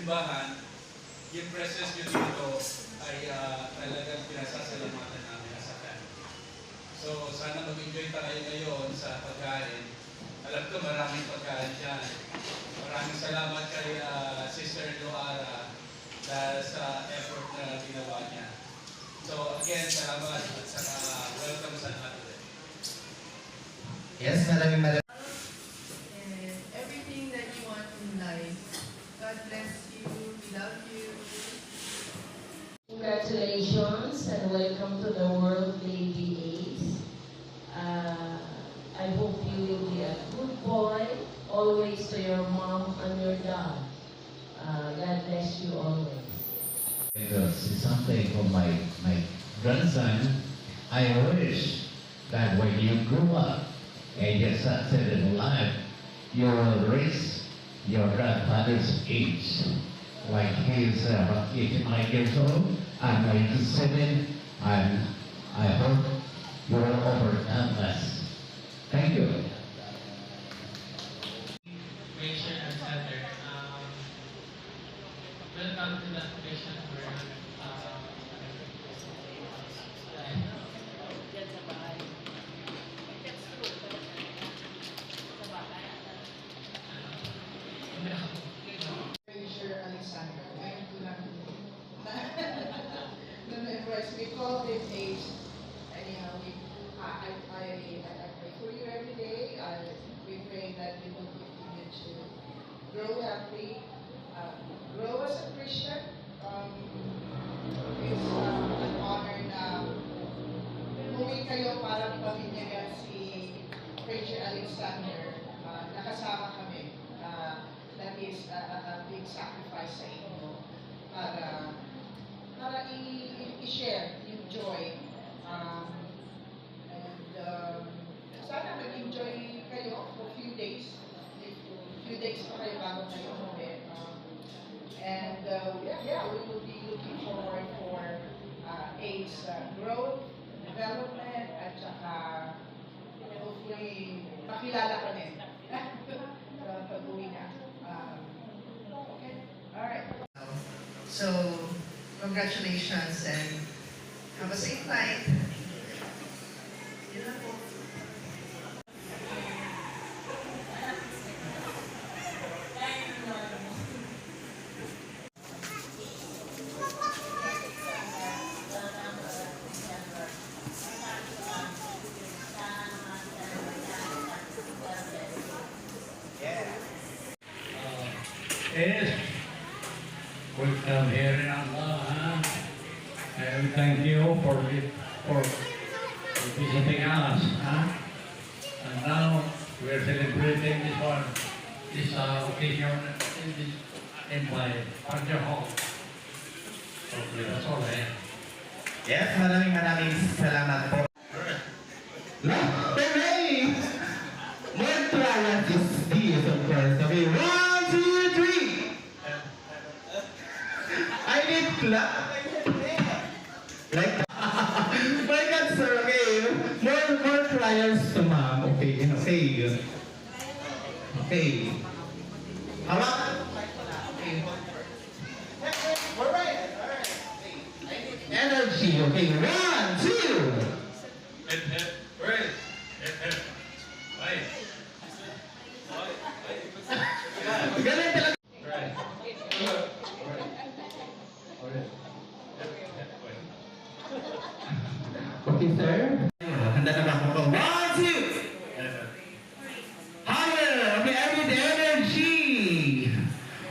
simbahan, yung presence nyo dito ay talagang pinasasalamatan namin as a family. So, sana mag-enjoy tayo ngayon sa pagkain. Alam ko maraming pagkain dyan. Maraming salamat kay Sister Loara dahil sa effort na ginawa niya. So, again, salamat at saka welcome sa natin. Yes, maraming And everything that you want in life. God bless you. We love you. Congratulations and welcome to the World Lady AIDS. I hope you will be a good boy, always to your mom and your dad. God bless you always. It's something for my grandson. I wish that when you grow up and get succeed in life, you will reach your grandfather's age. Like he's 89 years old, I'm 97, and I hope you will overcome us. Thank you. Mission and Center. Welcome to that mission where Fraser Alexander. Ngayon ko lang na-memorize. We call him Ace. Anyhow, I pray for you every day. We pray that you will continue to grow healthy, grow as a Christian. It's an honor na umuwi kayo para pamilya si Fraser Alexander. Nakasama kami. That is a big sacrifice sa inyo para i-share yung joy. Sana mag-enjoy kayo for a few days. Few days pa kayo bago kayo umuwi. We will be looking forward for AIDS growth, development, at saka hopefully makilala ka din. Pag-uwi na. Okay? Alright. So, congratulations and have a safe night. Yun lang po. Yes, welcome here in Allah, and thank you for visiting us. And now we are celebrating this occasion in my Panja Hall. Okay, that's all I have. Yes, maraming salamat po. Hooray! More trials is this, of course. Okay, 1, 2, 3. I need clap. Like, my God, sir. Okay, more trials to ma'am. Okay, okay. Hawak. Okay. Alright. Energy. Okay, 1, 2. Galing talaga. Okay, sir. Handa na ba ako? 1, 2. Higher. Okay, I need energy.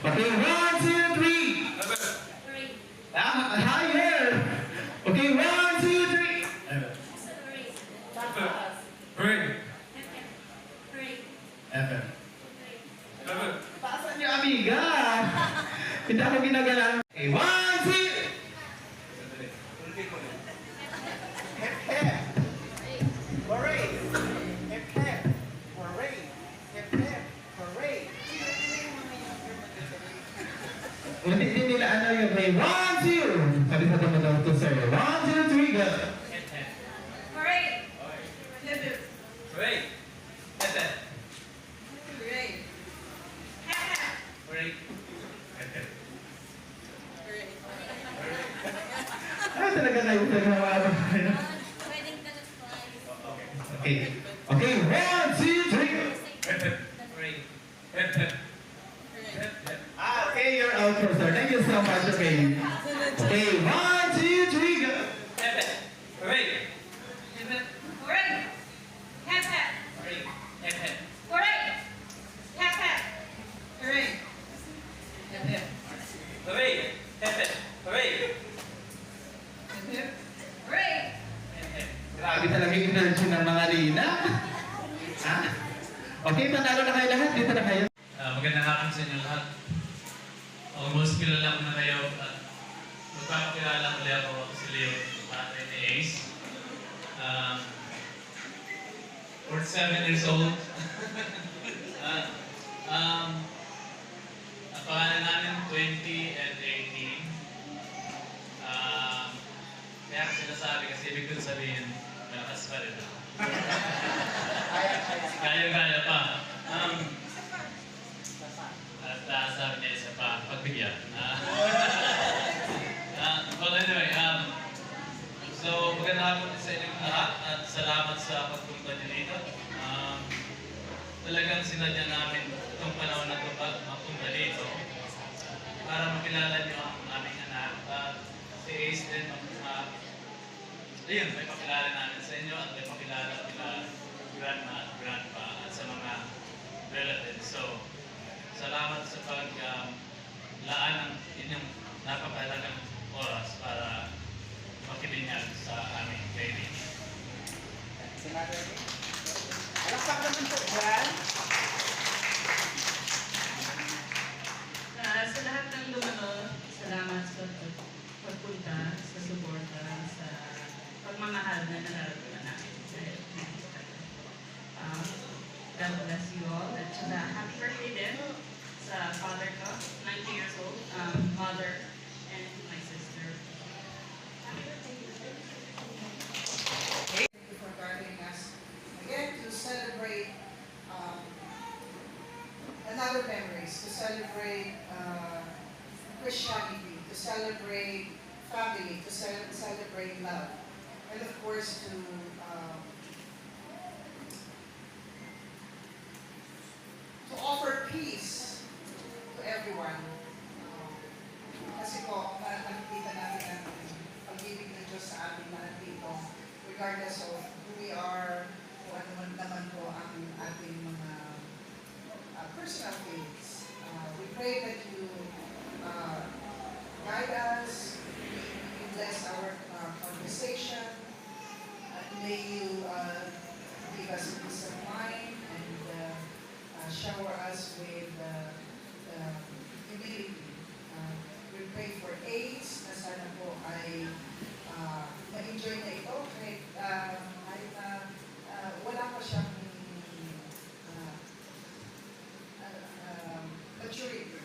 Okay, 1, 2, 3. Higher. Okay, 1, 2, 3. Paasan niyo, amiga. Hindi ako ginagalang. Okay, 1, 2. Hindi nila ano yung may 1, 2. Sabi sa tama daw to sir. 1, 2, 3, go. Alright. Great! Great. Great! Gusto niyo mga Okay. Okay, 1, 2, 3. Okay, you're out, sir. Thank you so much. Okay. Okay, 1, 2, 3, go. Grabe talaga yung energy ng mga Lina. Ha? Okay, panalo na kayo lahat. Dito na kayo. Magandang hapon sa inyo lahat. Almost kilala ko na kayo at magpapakilala ulit ako si Leo, tatay ni Ace. 47 years old. Ang pangalan namin 20 and 18. Kaya ko sinasabi kasi ibig ko sabihin, malakas pa rin ako. Kaya pa. At sabi niya isa pa, pagbigyan. Well anyway, so magandang hapon sa inyong lahat at salamat sa pagpunta niyo dito. Talagang sinadya namin itong panahon na ito magpunta dito para makilala niyo ang aming anak. Si Ace din, ayun, may pakilala namin sa inyo at may pakilala nila grandma at grandpa at sa mga relatives. So, salamat sa paglaan ng inyong napakalagang oras para makilingan sa aming kaibigan. Alakpak naman po, Juan. Sa lahat ng lumano, salamat sa pagpunta, sa suporta, sa pagmamahal na nararamdaman namin. God bless you all. At saka happy birthday din sa father ko, 90 years old, mother, and my sister. Happy birthday. Thank you for guiding us again to celebrate another memories, to celebrate Christianity, to celebrate family, to celebrate love, and of course to offer peace to everyone. Kasi po, nakikita natin ang pag-ibig ng Diyos sa ating mga dito, regardless of who we are, kung ano man naman po ang ating mga personal faiths. We pray that you guide us, you bless our conversation, may you give us peace of mind, and shower us with humility. We pray for AIDS na sana po ay ma-enjoy na ito kahit wala pa siyang maturity.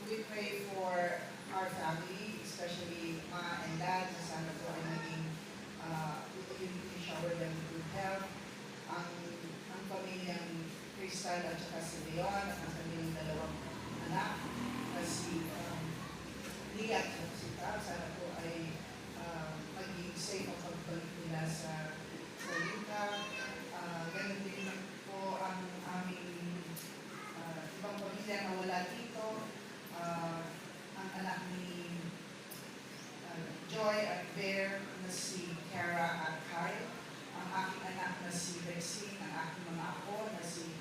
We pray for our family, especially Ma and Dad, na sana po ay naging you shower them with health. Ang pamilyang Crystal at saka si Leon at ang kanilang dalawang anak na si Lia at si Tal, sana po ay maging safe ang pagbalik nila sa Yuka. Ganun din po ang aming ibang pamilya na wala dito. Ang anak ni Joy at Bear na si Kara at Kyle. Ang aking anak na si Bexine, ang aking mga apo na si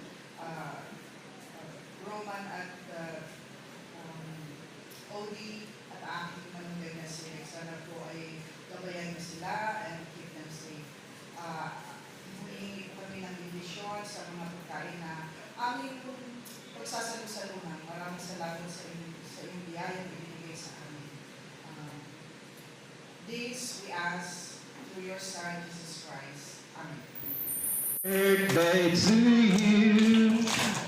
Roman at Odie, at aking manunggay na si Rex. Sana po ay gabayan na sila and keep them safe. Humingi kami ng indisyon sa mga pagkain na aming pagsasalusalunan. Maraming salamat sa inyong biyayang ibinigay sa amin. This we ask through your Son, Jesus Christ. Amen. Birthday to you.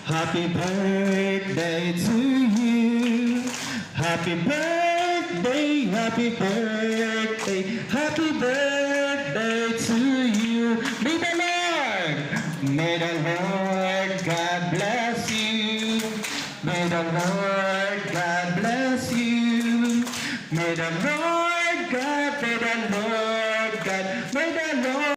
Happy birthday to you. Happy birthday, happy birthday, happy birthday to you. May the Lord God bless you. May the Lord God bless you. May the Lord God, may the Lord God, may the Lord.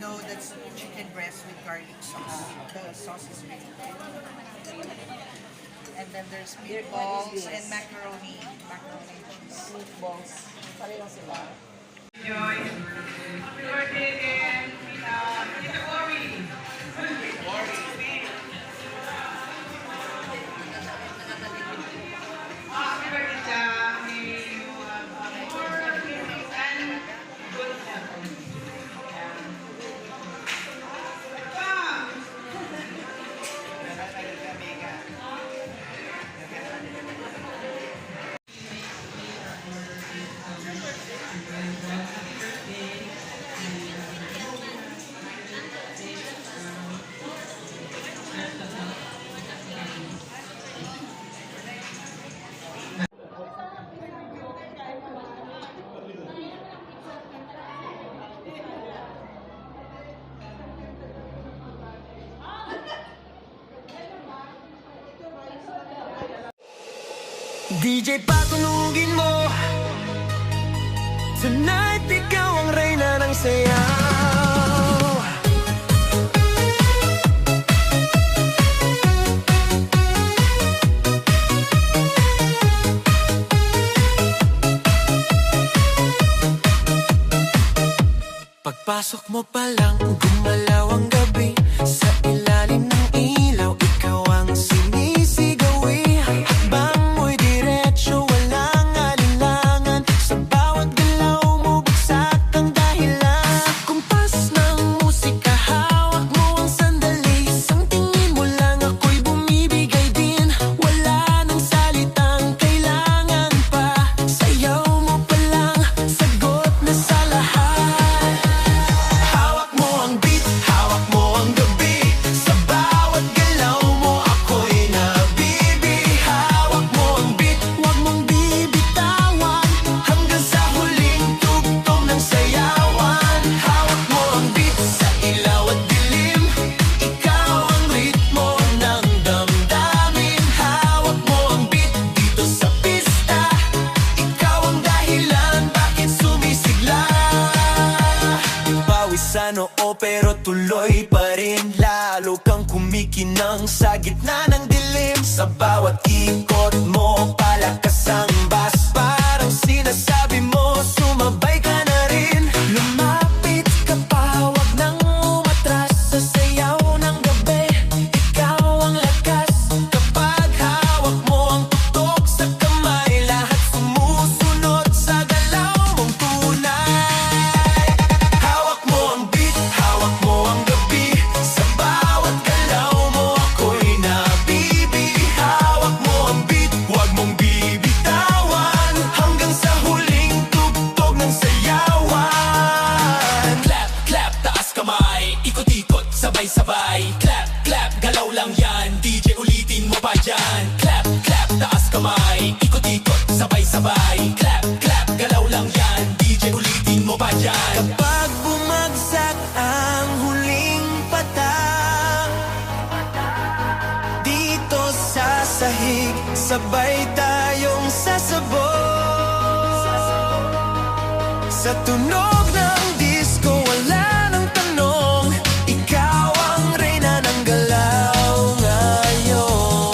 No, that's chicken breast with garlic sauce. The sauce is really good. And then there's meatballs and macaroni. Macaroni and cheese. Meatballs. Pareho sila. Joy. Happy birthday again, Tita Cory. Happy birthday, Cha. May you have more blessings and good health. DJ patunugin mo. Tonight ikaw ang reyna ng sayaw. Pagpasok mo pa lang, gumalaw ang gabi. Sa ilalim ng ilaw, ikaw ang sinisigawi. Hakbang mo'y diretso, walang alinlangan. Sa bawat galaw mo, bagsak ang dahilan. Sa kumpas ng musika, hawak mo ang sandali. Isang tingin mo lang, ako'y bumibigay din. Wala nang salitang kailangan pa. Sayaw mo pa lang, sagot na sa lahat. Hawak mo ang beat, hawak mo noo pero tuloy pa rin. Lalo kang kumikinang sa gitna ng dilim. Sa bawat ikot mo, palakas ang bas. Parang sinasabi mo, sumabay ka na rin. Lumapit ka pa, wag nang umatras. Sa sayaw ng gabi, ikaw ang lakas. Kapag hawak mo ang tutok sa kamay, lahat sumusunod sa galaw mong tunay. Hawak mo ang beat, hawak mo ang gabi. Sa bawat galaw mo ako'y nabibi. Hawak mo ang beat, wag mong bibitawan. Hanggang sa huling tugtog ng sayawan. Clap, clap, taas kamay. Ikot-ikot, sabay-sabay. Clap, clap, galaw lang yan. DJ ulitin mo pa dyan. Clap, clap, taas kamay. Ikot-ikot, sabay-sabay. Clap, clap, galaw lang yan. DJ ulitin mo pa dyan. Kapag bumagsak ang huling patak, dito sa sahig, sabay tayong sasabog. Sa tunog ng disco, wala nang tanong. Ikaw ang reyna ng galaw ngayon.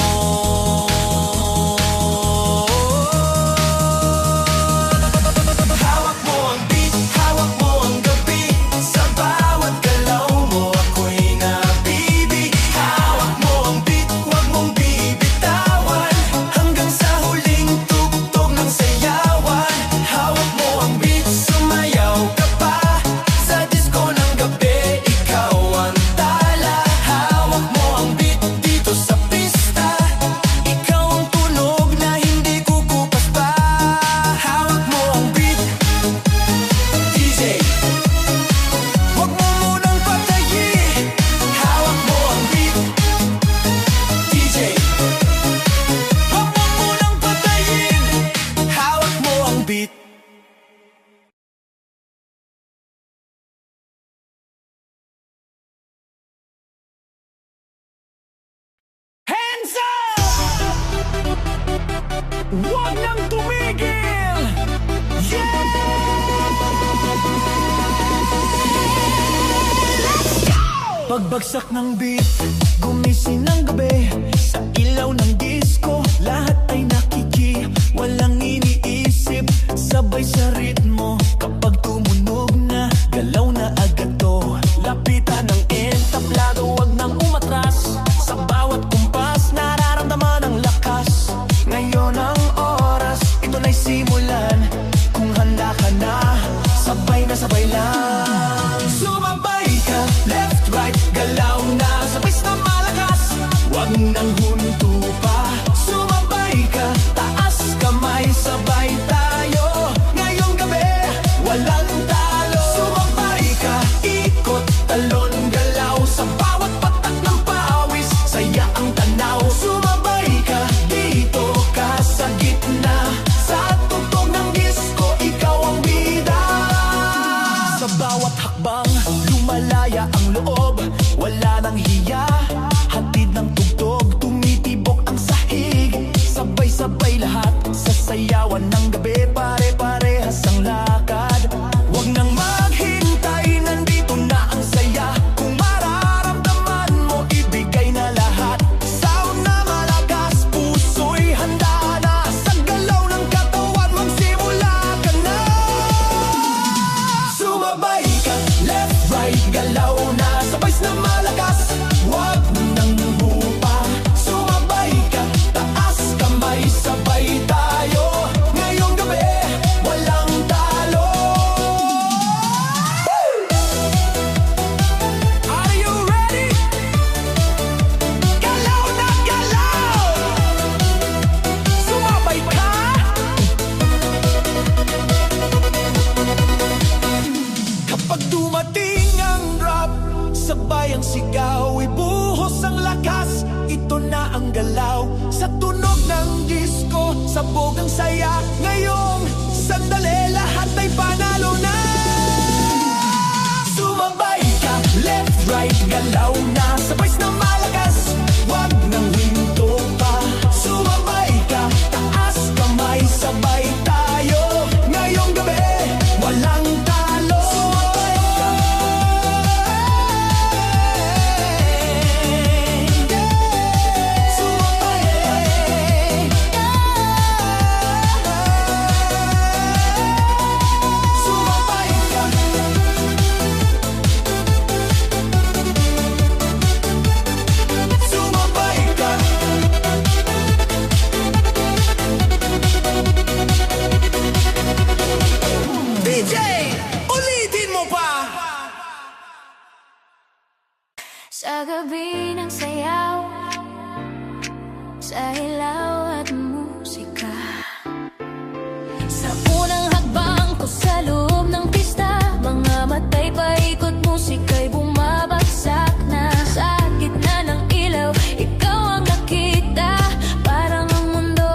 Hawak mo ang beat, hawak mo ang gabi. Sa bawat galaw mo ako'y nabibi. Hawak mo ang beat, wag mong bibitawan. Hanggang sa huling tugtog ng sayawan. Hawak mo ang beat, sumayaw ka pa. Sa disco ng gabi, ikaw ang tala. Hawak mo ang beat dito sa pista. Ikaw ang tunog na hindi kukupas pa. Hawak mo ang beat, DJ. Wag mo munang patayin. Hawak mo ang beat, DJ. Wag mo munang patayin. Hawak mo ang beat. Hands up! Huwag nang tumigil! Yeah! Let's go! Pagbagsak ng beat, gumising ng gabi. Sa ilaw ng disco, lahat ay nakiki. Walang iniisip, sabay sa ritmo. Kapag tumunog na, galaw na agad to. Lapitan ng entablado, wag nang umatras. Sa bawat kumpas, nararamdaman ang lakas. Ngayon ang oras, ito na'y simulan. Kung handa ka na, sabay na sabay lang. Sumabay ka, left, right, galaw na. Sabay na malakas, wag nang hunto pa. Sumabay ka, taas kamay, sabay tayo. Ngayong gabi, walang talo. Sumabay ka, ikot, talon, galaw. Sa bawat patak ng pawis, saya ang tanaw. Sumabay ka, dito ka sa gitna. Sa tugtog ng disco, ikaw ang bida. Sa bawat hakbang, lumalaya ang loob. Wala nang hiya, hatid ng tugtog. Tumitibok ang sahig, sabay-sabay lahat. Sa sayawan ng gabi, pare-parehas ang lakad. Huwag nang maghintay, nandito na ang saya. Kung mararamdaman mo, ibigay na lahat. Sound na malakas, puso'y handa na. Sa galaw ng katawan, magsimula ka na. Sumabay ka, left, right, galaw na. Sabay na malakas, wag nang hupa. Sumabay ka, taas kamay, sabay tayo. Ngayong gabi, walang talo. Are you ready? Galaw na galaw! Sumabay ka! Kapag dumating ang drop, sabay ang sigaw, ibuhos ang lakas. Ito na ang galaw, sa tunog ng disco, sabog ang saya. Ngayong sandali, lahat ay panalo na. Sumabay ka, left, right, galaw na. Sabay na malakas, wag nang hinto pa. Sumabay ka, taas kamay, sabay tayo. Ngayong gabi, walang talo. Sumabay ka, Sa unang hakbang ko sa loob ng pista, mga matay paikot, musika'y bumabagsak na. Sa gitna ng ilaw, ikaw ang nakita, parang ang mundo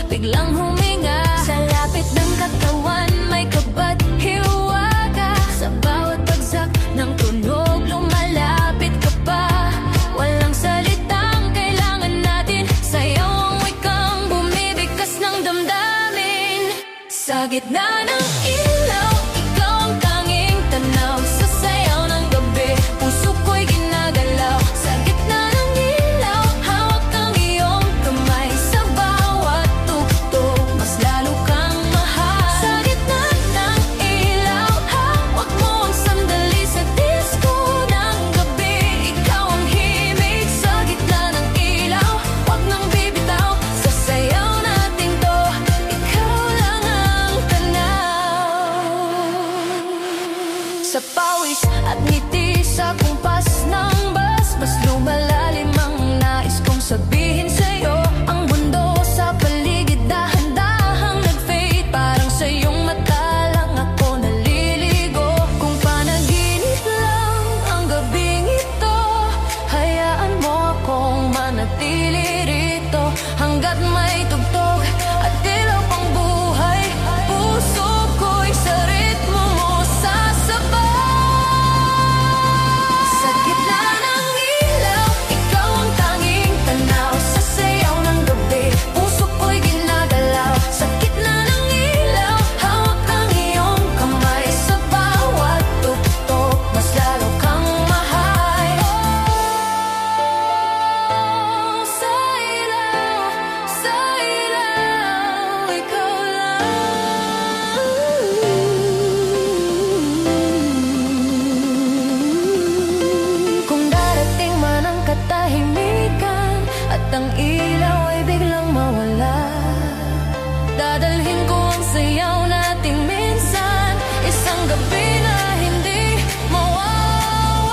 biglang huminga. Sa lapit ng katawan, may kabat hiwaga. Sa bawat bagsak ng tunog, lumalapit ka pa. Walang salitang kailangan natin, sayaw ang wikang bumibigkas ng damdamin. Sa gitna ng ilaw, ikaw ang tanging tanaw. Sa sayaw ng gabi, puso ko'y ginagalaw. Sa gitna ng ilaw, hawak ang iyong kamay. Sa bawat tugtog, mas lalo kang mahal. Sa gitna ng ilaw, hawak mo ang sandali. Sa disco ng gabi, ikaw ang himig. Sa gitna ng ilaw, wag nang bibitaw. Sa sayaw nating to, ikaw lang ang tanaw. Sa pawis at ngiti, sa kumpas ng bus, mas lumalalim ang nais kong sabihin sa'yo. Ang mundo sa paligid dahan-dahang nag-fade, parang sa iyong mata lang ako naliligo. Kung panaginip lang ang gabing ito, hayaan mo akong manatili rito. Hanggat may tugtog at ilaw pang buhay, puso ko'y sa ritmo mo sasabay. Sa gitna ng ilaw, ikaw ang tanging tanaw. Sa sayaw ng gabi, puso ko'y ginagalaw. Sa gitna ng ilaw, hawak ang iyong kamay. Sa bawat tugtog, mas lalo kang mahal. Oh, sa ilaw, ikaw lang. Kung darating man ang katahimikan at ang ilaw ay biglang mawala, dadalhin ko ang sayaw nating minsan, isang gabi na hindi mawawala.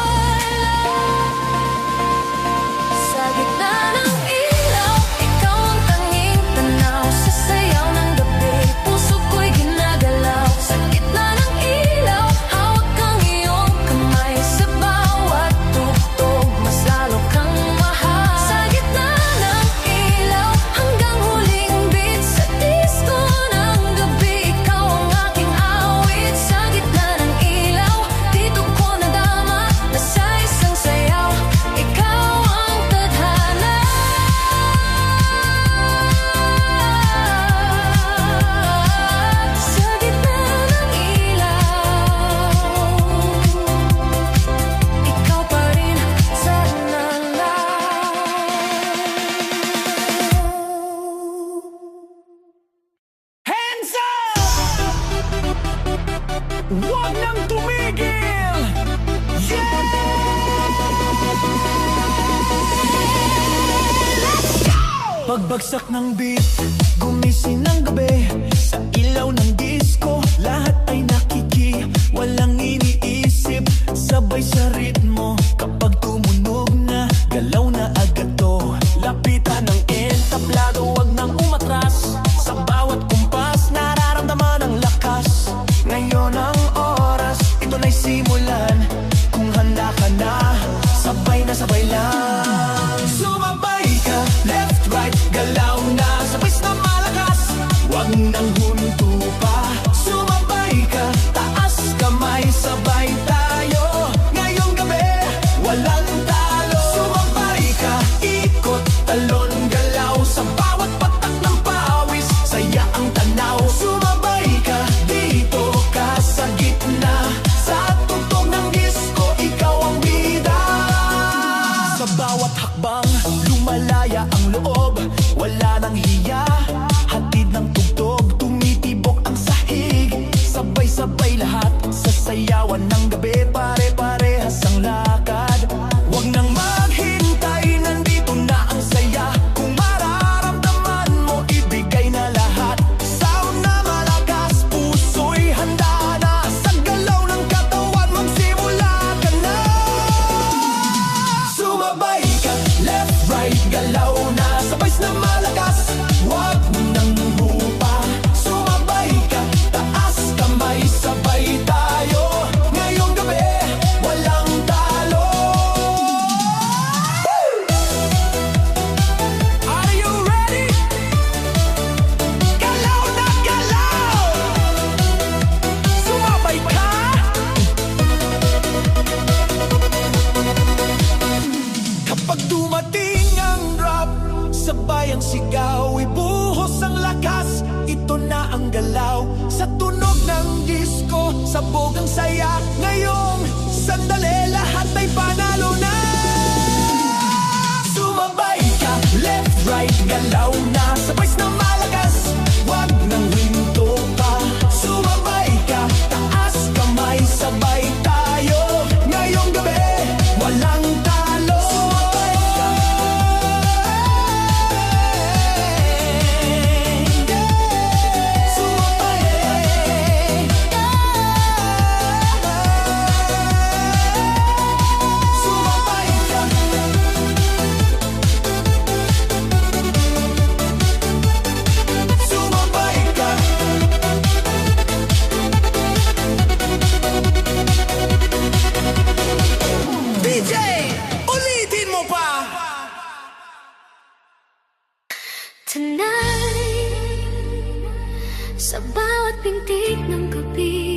Sa gitna ng ilaw, ikaw ang tanging tanaw. Sa sayaw ng gabi, puso ko'y ginagalaw. Sa gitna ng ilaw, hawak ang iyong kamay. Sa bawat tugtog, mas lalo kang mahal. Sa gitna ng ilaw, hanggang huling beat. Sa disco ng gabi, ikaw ang aking awit. Sa gitna ng ilaw, dito ko nadama na sa isang sayaw, ikaw ang tadhana. Sa gitna ng ilaw, ikaw pa rin sa nalaw. Hands up! Huwag nang tumigil! Yeah! Let's go! Pagbagsak ng beat, gumising ng gabi. Sa ilaw ng disco, lahat ay nakiki. Walang iniisip, sabay sa ritmo. Kapag tumunog na, galaw na agad to. Lapitan ng entablado, wag nang umatras. Sa bawat kumpas, nararamdaman ang lakas. Ngayon ang oras, ito na'y simulan. Kung handa ka na, sabay na sabay lang. Sumabay ka, left, right, galaw na. Sabay na malakas, wag nang huminto pa. Sumabay ka, taas kamay, sabay tayo. Ngayong gabi, walang talo. Sumabay ka, ikot, talon, galaw. Sa bawat patak ng pawis, saya ang tanaw. Sumabay ka, dito ka sa gitna. Sa tugtog ng disco, ikaw ang bida. Sa bawat hakbang, lumalaya ang loob. Wala nang hiya, hatid ng tugtog, tumitibo sabog ang saya. Ngayong sandali, lahat ay panalo na. Sumabay ka, left, right, galaw na. Sabay na malakas, wag nang hinto pa. Sumabay ka, taas kamay, sabay tayo. Ngayong gabi, walang talo. Sumabay ka. Sumabay ka. Sumabay ka. DJ, ulitin mo pa. Tonight, sa bawat pintig ng gabi